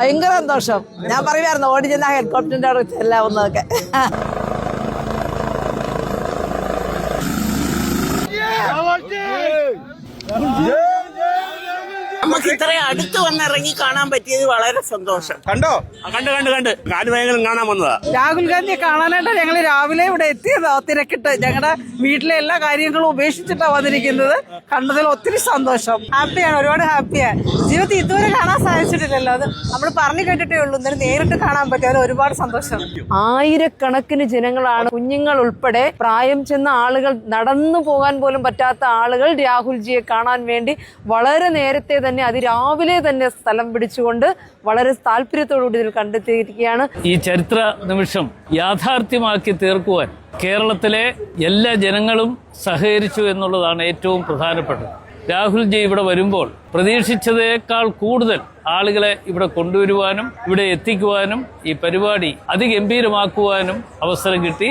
ഭയങ്കര സന്തോഷം. ഞാൻ പറയുമായിരുന്നു ഓടി ചെന്ന ഹെലികോപ്റ്ററിന്റെ അവിടെ ചെല്ലാവുന്നതൊക്കെ. നമുക്ക് ഇത്രയും അടുത്ത് വന്നിറങ്ങി കാണാൻ പറ്റിയത് വളരെ സന്തോഷം. കണ്ടോ? കണ്ട് കാലുഭയങ്കരം കാണാൻ വന്നതാ. രാഹുൽ ഗാന്ധിയെ കാണാനായിട്ട് ഞങ്ങൾ രാവിലെ ഇവിടെ എത്തിയതാ. തിരക്കിട്ട് ഞങ്ങളുടെ വീട്ടിലെ എല്ലാ കാര്യങ്ങളും ഉപേക്ഷിച്ചിട്ടാണ് വന്നിരിക്കുന്നത്. കണ്ടതിൽ ഒത്തിരി സന്തോഷം. ഹാപ്പിയാണ്, ഒരുപാട് ഹാപ്പിയാണ്. ജീവിതത്തിൽ ഇതുവരെ കാണാൻ സാധിച്ചിട്ടില്ലല്ലോ. അത് നമ്മൾ പറഞ്ഞു കേട്ടിട്ടേ ഉള്ളൂ. എന്നാലും നേരിട്ട് കാണാൻ പറ്റിയത് ഒരുപാട് സന്തോഷം. ആയിരക്കണക്കിന് ജനങ്ങളാണ്, കുഞ്ഞുങ്ങൾ ഉൾപ്പെടെ പ്രായം ചെന്ന ആളുകൾ, നടന്നു പോകാൻ പോലും പറ്റാത്ത ആളുകൾ രാഹുൽജിയെ കാണാൻ വേണ്ടി വളരെ നേരത്തെ തന്നെ അതിരാവിലെ തന്നെ സ്ഥലം പിടിച്ചുകൊണ്ട് വളരെ താല്പര്യത്തോടുകൂടി ഇതിൽ കണ്ടെത്തിയിരിക്കുകയാണ്. ഈ ചരിത്ര നിമിഷം യാഥാർത്ഥ്യമാക്കി തീർക്കുവാൻ കേരളത്തിലെ എല്ലാ ജനങ്ങളും സഹകരിച്ചു എന്നുള്ളതാണ് ഏറ്റവും പ്രധാനപ്പെട്ടത്. രാഹുൽജി ഇവിടെ വരുമ്പോൾ പ്രതീക്ഷിച്ചതേക്കാൾ കൂടുതൽ ആളുകളെ ഇവിടെ കൊണ്ടുവരുവാനും ഇവിടെ എത്തിക്കുവാനും ഈ പരിപാടി അതിഗംഭീരമാക്കുവാനും അവസരം കിട്ടി.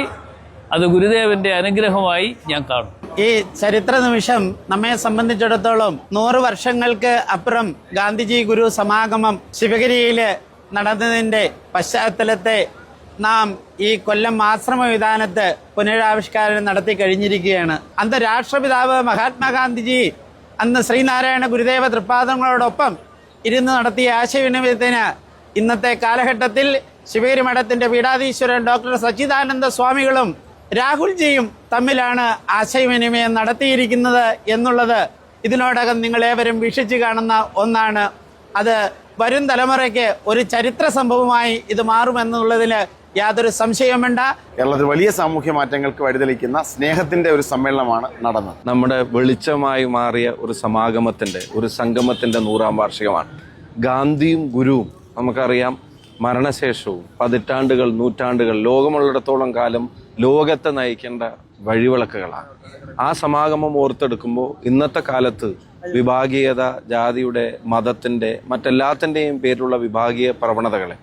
അത് ഗുരുദേവന്റെ അനുഗ്രഹമായി ഞാൻ കാണും. ഈ ചരിത്ര നിമിഷം നമ്മെ സംബന്ധിച്ചിടത്തോളം 100 വർഷങ്ങൾക്ക് അപ്പുറം ഗാന്ധിജി ഗുരു സമാഗമം ശിവഗിരിയിൽ നടന്നതിന്റെ പശ്ചാത്തലത്തെ നാം ഈ കൊല്ലം ആശ്രമ വിധാനത്ത് പുനരാവിഷ്കാരം നടത്തി കഴിഞ്ഞിരിക്കുകയാണ്. അന്ന് രാഷ്ട്രപിതാവ് മഹാത്മാഗാന്ധിജി അന്ന് ശ്രീനാരായണ ഗുരുദേവ തൃപ്പാദങ്ങളോടൊപ്പം ഇരുന്ന് നടത്തിയ ആശയവിനിമയത്തിന് ഇന്നത്തെ കാലഘട്ടത്തിൽ ശിവഗിരി മഠത്തിന്റെ പീഠാധീശ്വരൻ ഡോക്ടർ സച്ചിദാനന്ദ സ്വാമികളും രാഹുൽജിയും തമ്മിലാണ് ആശയവിനിമയം നടത്തിയിരിക്കുന്നത് എന്നുള്ളത് ഇതിനോടകം നിങ്ങളേവരും വീക്ഷിച്ചു കാണുന്ന ഒന്നാണ്. അത് വരും തലമുറയ്ക്ക് ഒരു ചരിത്ര സംഭവമായി ഇത് മാറുമെന്നുള്ളതിൽ യാതൊരു സംശയവും വേണ്ട. കേരളത്തിൽ വലിയ സാമൂഹ്യ മാറ്റങ്ങൾക്ക് വഴിതെളിക്കുന്ന സ്നേഹത്തിന്റെ ഒരു സമ്മേളനമാണ് നടന്നത്. നമ്മുടെ വെളിച്ചമായി മാറിയ ഒരു സമാഗമത്തിന്റെ, ഒരു സംഗമത്തിന്റെ 100ാം വാർഷികമാണ്. ഗാന്ധിയും ഗുരുവും നമുക്കറിയാം മരണശേഷവും പതിറ്റാണ്ടുകൾ, നൂറ്റാണ്ടുകൾ, ലോകമുള്ളിടത്തോളം കാലം ലോകത്തെ നയിക്കേണ്ട വഴിവിളക്കുകളാണ്. ആ സമാഗമം ഓർത്തെടുക്കുമ്പോൾ ഇന്നത്തെ കാലത്ത് വിഭാഗീയത, ജാതിയുടെ, മതത്തിന്റെ, മറ്റെല്ലാത്തിൻ്റെയും പേരിലുള്ള വിഭാഗീയ പ്രവണതകളെ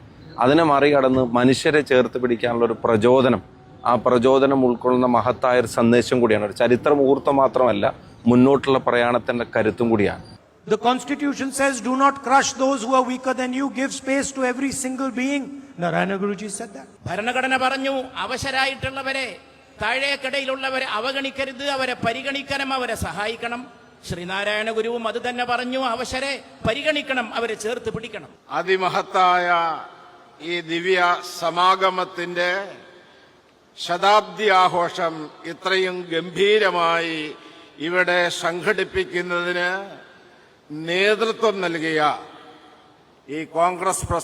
അതിനെ മറികടന്ന് മനുഷ്യരെ ചേർത്ത് പിടിക്കാനുള്ള ഒരു പ്രചോദനം, ആ പ്രചോദനം ഉൾക്കൊള്ളുന്ന മഹത്തായ ഒരു സന്ദേശം കൂടിയാണ്. ഒരു ചരിത്ര മുഹൂർത്തം മാത്രമല്ല, മുന്നോട്ടുള്ള പ്രയാണത്തിന്റെ കരുത്തും കൂടിയാണ്. The Constitution says, do not crush those who are weaker than you. Give space to every single being. Narayana Guruji said that. ഭരണഘടന പറഞ്ഞു, അവശരായിട്ടുള്ളവരെ, താഴേക്കിടയിലുള്ളവരെ അവഗണിക്കരുത്, അവരെ പരിഗണിക്കണം, അവരെ സഹായിക്കണം. ശ്രീനാരായണ ഗുരുവും അത് തന്നെ പറഞ്ഞു, അവശരെ പരിഗണിക്കണം, അവരെ ചേർത്ത് പിടിക്കണം. അതിമഹത്തായ ഈ ദിവ്യ സമാഗമത്തിന്റെ ശതാബ്ദി ആഘോഷം ഇത്രയും ഗംഭീരമായി ഇവിടെ സംഘടിപ്പിക്കുന്നതിന് നേതൃത്വം നൽകിയ ഈ കോൺഗ്രസ്